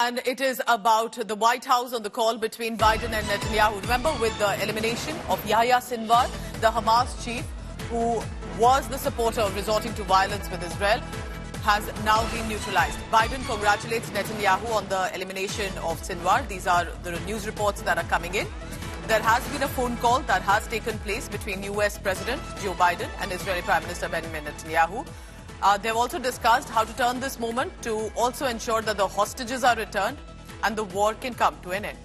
And it is about the White House on the call between Biden and Netanyahu. Remember, with the elimination of Yahya Sinbar, the Hamas chief, who was the supporter of resorting to violence with Israel, has now been neutralized. Biden congratulates Netanyahu on the elimination of Sinwar. These are the news reports that are coming in. There has been a phone call that has taken place between US President Joe Biden and Israeli Prime Minister Benjamin Netanyahu. They've also discussed how to turn this moment to also ensure that the hostages are returned and the war can come to an end.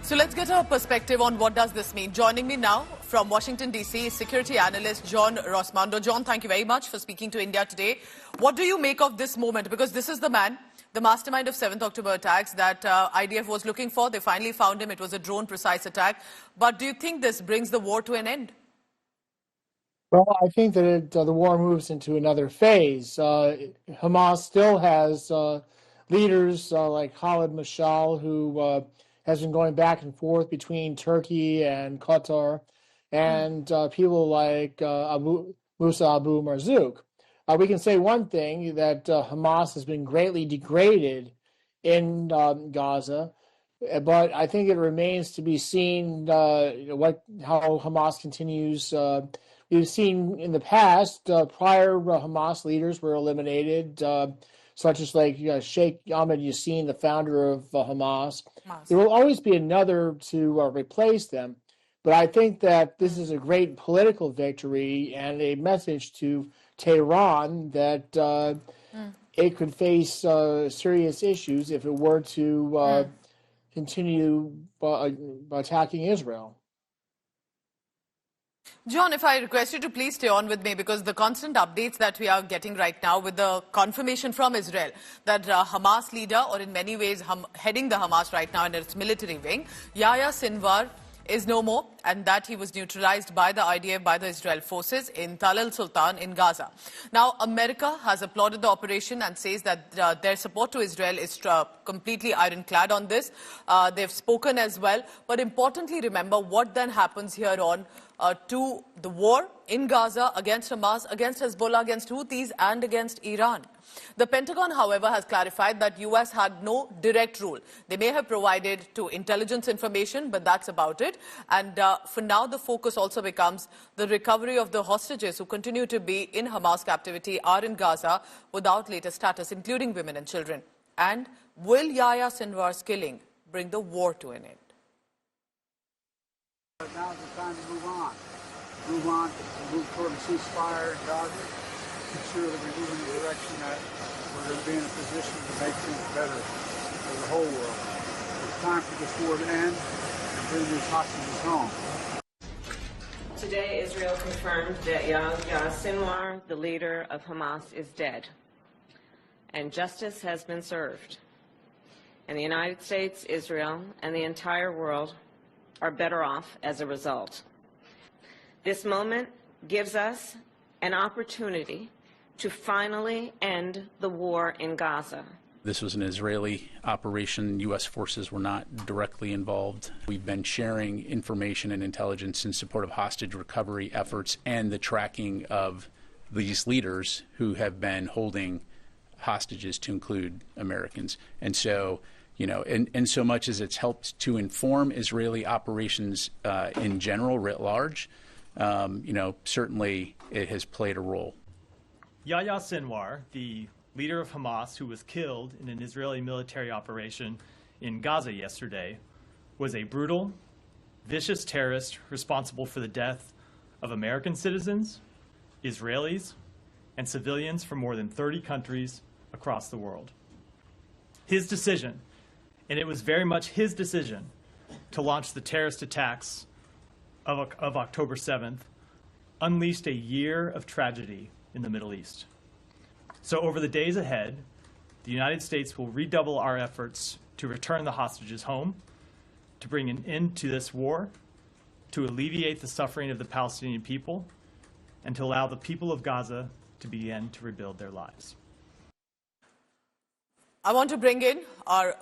So let's get a perspective on what does this mean. Joining me now from Washington, D.C. is security analyst John Rosamondo. John, thank you very much for speaking to India today. What do you make of this moment? Because this is the man, the mastermind of 7th October attacks that IDF was looking for. They finally found him. It was a drone-precise attack. But do you think this brings the war to an end? Well, I think that the war moves into another phase. Hamas still has leaders like Khalid Mashal, who has been going back and forth between Turkey and Qatar, and people like Musa Abu Marzouk. We can say one thing, that Hamas has been greatly degraded in Gaza, but I think it remains to be seen how Hamas continues. We've seen in the past, prior Hamas leaders were eliminated, such as like Sheikh Ahmed Yassin, the founder of Hamas. There will always be another to replace them. But I think that this is a great political victory and a message to Tehran that it could face serious issues if it were to continue attacking Israel. John, if I request you to please stay on with me, because the constant updates that we are getting right now with the confirmation from Israel that Hamas leader, or in many ways heading the Hamas right now in its military wing, Yahya Sinbar, is no more, and that he was neutralized by the IDF, by the Israel forces in Tal al-Sultan in Gaza. Now, America has applauded the operation and says that their support to Israel is completely ironclad on this. They've spoken as well. But importantly, remember what then happens here on to the war in Gaza against Hamas, against Hezbollah, against Houthis, and against Iran. The Pentagon, however, has clarified that US had no direct rule. They may have provided to intelligence information, but that's about it. And for now, the focus also becomes the recovery of the hostages who continue to be in Hamas captivity, are in Gaza without latest status, including women and children. And will Yahya Sinwar's killing bring the war to an end? Now's the time to move on. Move toward a ceasefire in Gaza. Ensure that we move in the direction that we're going to be in a position to make things better for the whole world. It's time for this war to end and bring these hostages home. Today, Israel confirmed that Yahya Sinwar, the leader of Hamas, is dead, and justice has been served. And the United States, Israel, and the entire world are better off as a result. This moment gives us an opportunity to finally end the war in Gaza. This was an Israeli operation. U.S. forces were not directly involved. We've been sharing information and intelligence in support of hostage recovery efforts and the tracking of these leaders who have been holding hostages, to include Americans. And so, in so much as it's helped to inform Israeli operations in general, writ large, certainly it has played a role. Yahya Sinwar, the leader of Hamas, who was killed in an Israeli military operation in Gaza yesterday, was a brutal, vicious terrorist responsible for the death of American citizens, Israelis, and civilians from more than 30 countries across the world. His decision, and it was very much his decision, to launch the terrorist attacks of October 7th, unleashed a year of tragedy in the Middle East. So over the days ahead, the United States will redouble our efforts to return the hostages home, to bring an end to this war, to alleviate the suffering of the Palestinian people, and to allow the people of Gaza to begin to rebuild their lives. I want to bring in our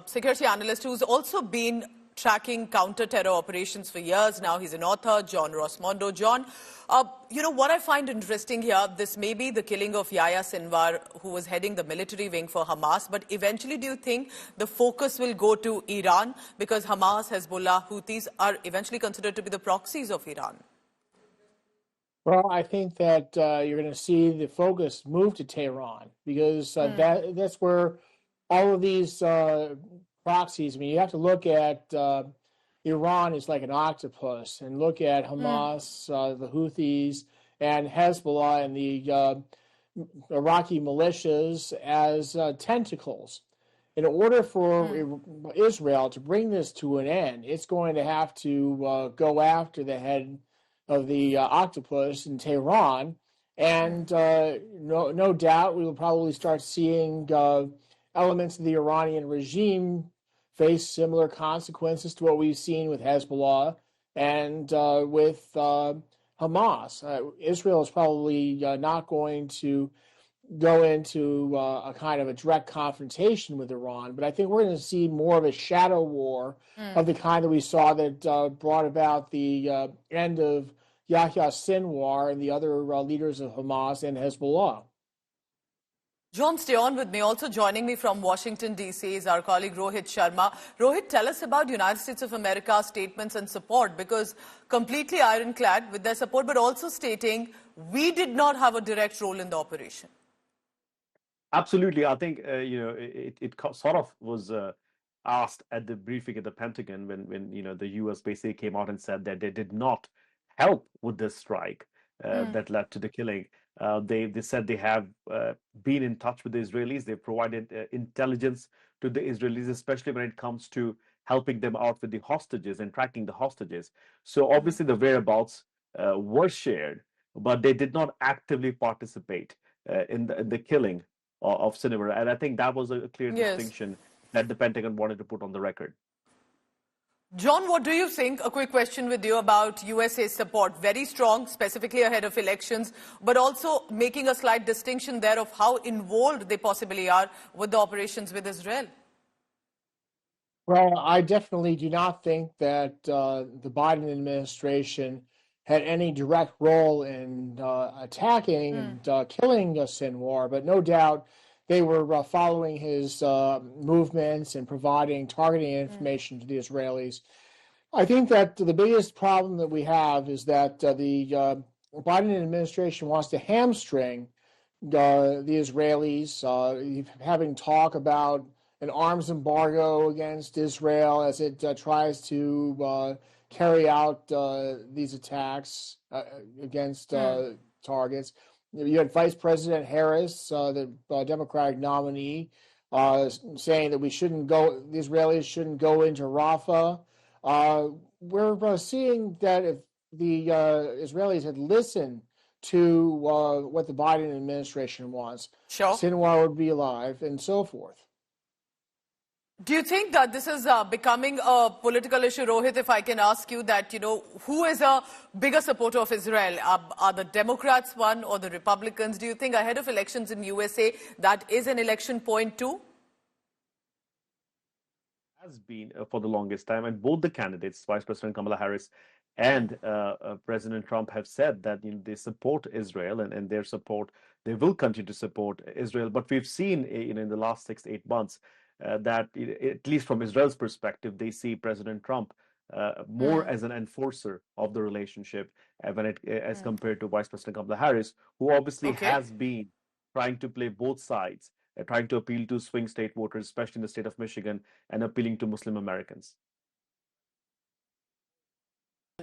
security analyst who's also been tracking counter-terror operations for years now. He's an author, John Rosamondo. John, what I find interesting here, this may be the killing of Yahya Sinbar, who was heading the military wing for Hamas, but eventually do you think the focus will go to Iran? Because Hamas, Hezbollah, Houthis are eventually considered to be the proxies of Iran. Well, I think that you're going to see the focus move to Tehran because that's where all of these proxies, I mean, you have to look at Iran is like an octopus and look at Hamas, the Houthis, and Hezbollah and the Iraqi militias as tentacles. In order for Israel to bring this to an end, it's going to have to go after the head of the octopus in Tehran, and no doubt we will probably start seeing elements of the Iranian regime face similar consequences to what we've seen with Hezbollah and with Hamas. Israel is probably not going to go into a kind of a direct confrontation with Iran, but I think we're going to see more of a shadow war of the kind that we saw that brought about the end of Yahya Sinwar and the other leaders of Hamas and Hezbollah. John, stay on with me. Also joining me from Washington, D.C. is our colleague Rohit Sharma. Rohit, tell us about United States of America's statements and support, because completely ironclad with their support, but also stating we did not have a direct role in the operation. Absolutely. I think, it sort of was asked at the briefing at the Pentagon when the U.S. basically came out and said that they did not help with this strike that led to the killing. They said they have been in touch with the Israelis. They've provided intelligence to the Israelis, especially when it comes to helping them out with the hostages and tracking the hostages. So obviously the whereabouts were shared, but they did not actively participate in the killing of Sinwar. And I think that was a clear distinction that the Pentagon wanted to put on the record. John, what do you think? A quick question with you about USA's support. Very strong, specifically ahead of elections, but also making a slight distinction there of how involved they possibly are with the operations with Israel. Well, I definitely do not think that the Biden administration had any direct role in attacking and killing Sinwar, but no doubt they were following his movements and providing targeting information to the Israelis. I think that the biggest problem that we have is that the Biden administration wants to hamstring the Israelis, having talk about an arms embargo against Israel as it tries to carry out these attacks against targets. You had Vice President Harris, the Democratic nominee, saying that the Israelis shouldn't go into Rafah. We're seeing that if the Israelis had listened to what the Biden administration wants, Sinwar would be alive and so forth. Do you think that this is becoming a political issue, Rohit, if I can ask you that, who is a bigger supporter of Israel? Are the Democrats one or the Republicans? Do you think ahead of elections in USA, that is an election point too? Has been for the longest time, and both the candidates, Vice President Kamala Harris and President Trump, have said that they support Israel, and their support, they will continue to support Israel. But we've seen in the last 6 to 8 months that, at least from Israel's perspective, they see President Trump more as an enforcer of the relationship as compared to Vice President Kamala Harris, who obviously has been trying to play both sides, trying to appeal to swing state voters, especially in the state of Michigan, and appealing to Muslim Americans.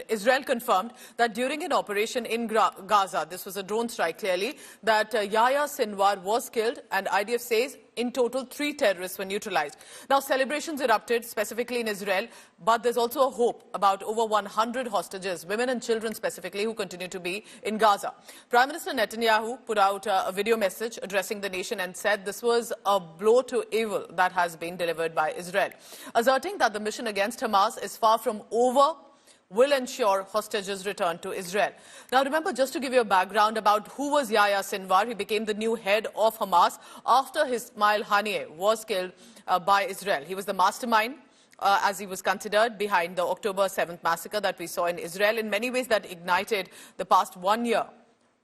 Israel confirmed that during an operation in Gaza, this was a drone strike clearly, that Yahya Sinwar was killed, and IDF says in total 3 terrorists were neutralized. Now celebrations erupted specifically in Israel, but there's also a hope about over 100 hostages, women and children specifically, who continue to be in Gaza. Prime Minister Netanyahu put out a video message addressing the nation and said this was a blow to evil that has been delivered by Israel, asserting that the mission against Hamas is far from over, will ensure hostages return to Israel. Now remember, just to give you a background about who was Yahya Sinwar, he became the new head of Hamas after Ismail Haniyeh was killed by Israel. He was the mastermind as he was considered behind the October 7th massacre that we saw in Israel, in many ways that ignited the past 1 year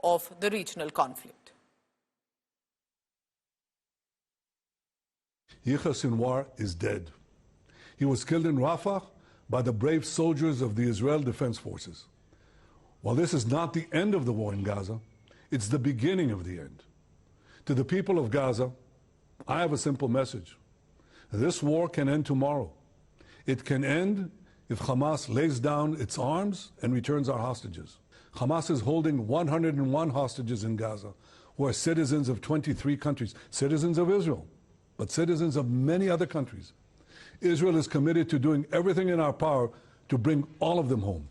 of the regional conflict. Yahya Sinbar is dead. He was killed in Rafah by the brave soldiers of the Israel Defense Forces. While this is not the end of the war in Gaza, it's the beginning of the end. To the people of Gaza, I have a simple message. This war can end tomorrow. It can end if Hamas lays down its arms and returns our hostages. Hamas is holding 101 hostages in Gaza who are citizens of 23 countries, citizens of Israel, but citizens of many other countries. Israel is committed to doing everything in our power to bring all of them home.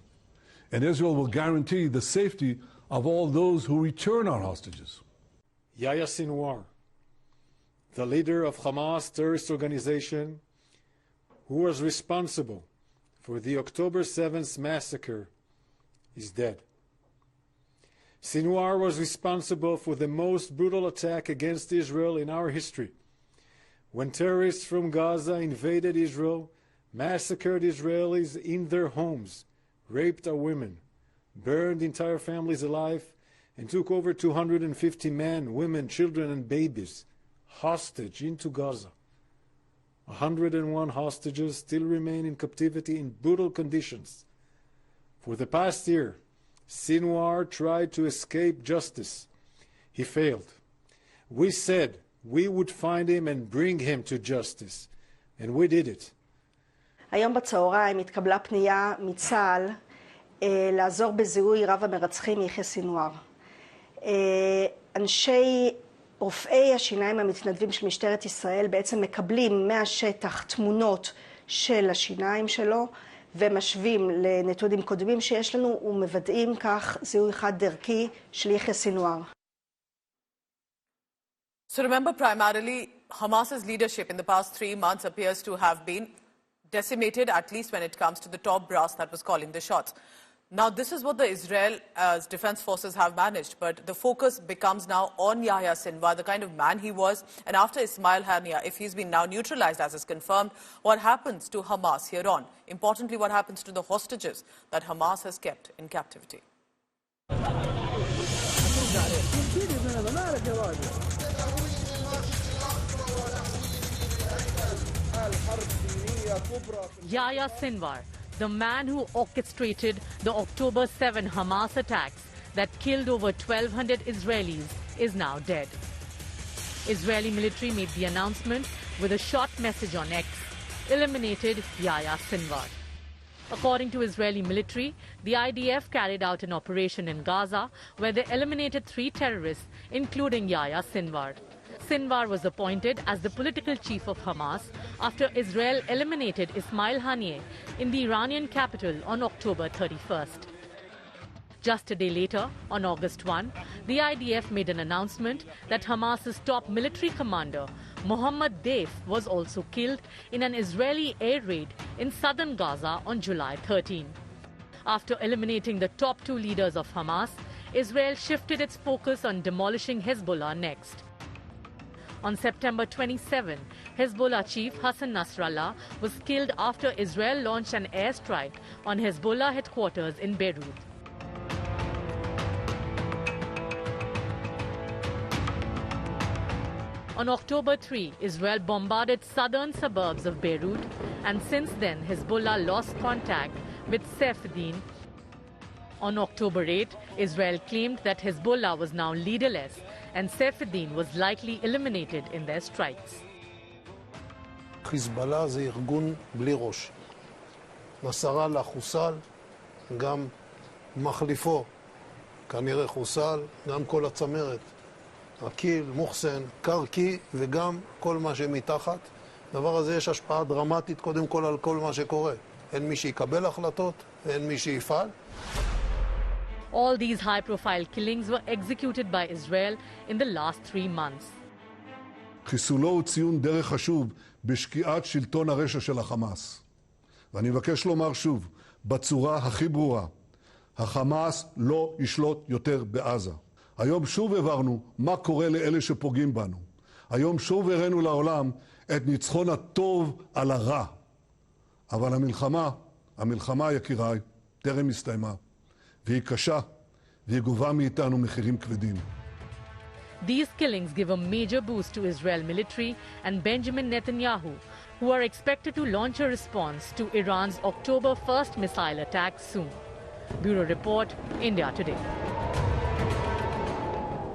And Israel will guarantee the safety of all those who return our hostages. Yahya Sinbar, the leader of Hamas terrorist organization, who was responsible for the October 7th massacre, is dead. Sinwar was responsible for the most brutal attack against Israel in our history, when terrorists from Gaza invaded Israel, massacred Israelis in their homes, raped our women, burned entire families alive, and took over 250 men, women, children, and babies hostage into Gaza. 101 hostages still remain in captivity in brutal conditions. For the past year, Sinwar tried to escape justice. He failed. We said we would find him and bring him to justice, and we did it. היום בצהריים התקבלה פנייה מצה"ל לעזור בזיהוי רב המרצחים יחיא סינואר. רופאי השיניים המתנדבים של משטרת ישראל בעצם מקבלים מהשטח תמונות של השיניים שלו ומשווים לנתונים קודמים שיש לנו ומוודאים כך זיהוי חד דרכי של יחיא סינואר. So remember, primarily, Hamas's leadership in the past 3 months appears to have been decimated, at least when it comes to the top brass that was calling the shots. Now, this is what the Israel's defense forces have managed, but the focus becomes now on Yahya Sinbar, the kind of man he was. And after Ismail Haniyeh, if he's been now neutralized, as is confirmed, what happens to Hamas here on? Importantly, what happens to the hostages that Hamas has kept in captivity? Yahya Sinbar, the man who orchestrated the October 7 Hamas attacks that killed over 1,200 Israelis, is now dead. Israeli military made the announcement with a short message on X, eliminated Yahya Sinbar. According to Israeli military, the IDF carried out an operation in Gaza where they eliminated 3 terrorists, including Yahya Sinbar. Sinwar was appointed as the political chief of Hamas after Israel eliminated Ismail Haniyeh in the Iranian capital on October 31st. Just a day later, on August 1, the IDF made an announcement that Hamas's top military commander, Mohammad Deif, was also killed in an Israeli air raid in southern Gaza on July 13. After eliminating the top 2 leaders of Hamas, Israel shifted its focus on demolishing Hezbollah next. On September 27, Hezbollah chief Hassan Nasrallah was killed after Israel launched an airstrike on Hezbollah headquarters in Beirut. On October 3, Israel bombarded southern suburbs of Beirut, and since then Hezbollah lost contact with Safeddin. On October 8, Israel claimed that Hezbollah was now leaderless and Safeddin was likely eliminated in their strikes. חיזבאללה זה ארגון בלי ראש. נסראללה חוסל, גם מחליפו כנראה חוסל, גם כל הצמרת, עקיל, מוחסן, קרקי וגם כל מה שמתחת. דבר הזה יש השפעה דרמטית קודם כל על כל מה שקורה. אין מי שיקבל החלטות, אין מי שיפעל. All these high-profile killings were executed by Israel in the last 3 months. חיסולו הוא ציון דרך חשוב בשקיעת שלטון הרשע של החמאס. ואני מבקש לומר שוב, בצורה הכי ברורה, החמאס לא ישלוט יותר בעזה. היום שוב הבהרנו מה קורה לאלה שפוגעים בנו. היום שוב הראינו לעולם את ניצחון הטוב על הרע. אבל המלחמה יקיריי, טרם הסתיימה, והיא קשה, והיא גובה מאיתנו מחירים כבדים. These killings give a major boost to Israel military and Benjamin Netanyahu, who are expected to launch a response to Iran's October 1st missile attack soon. Bureau Report, India Today.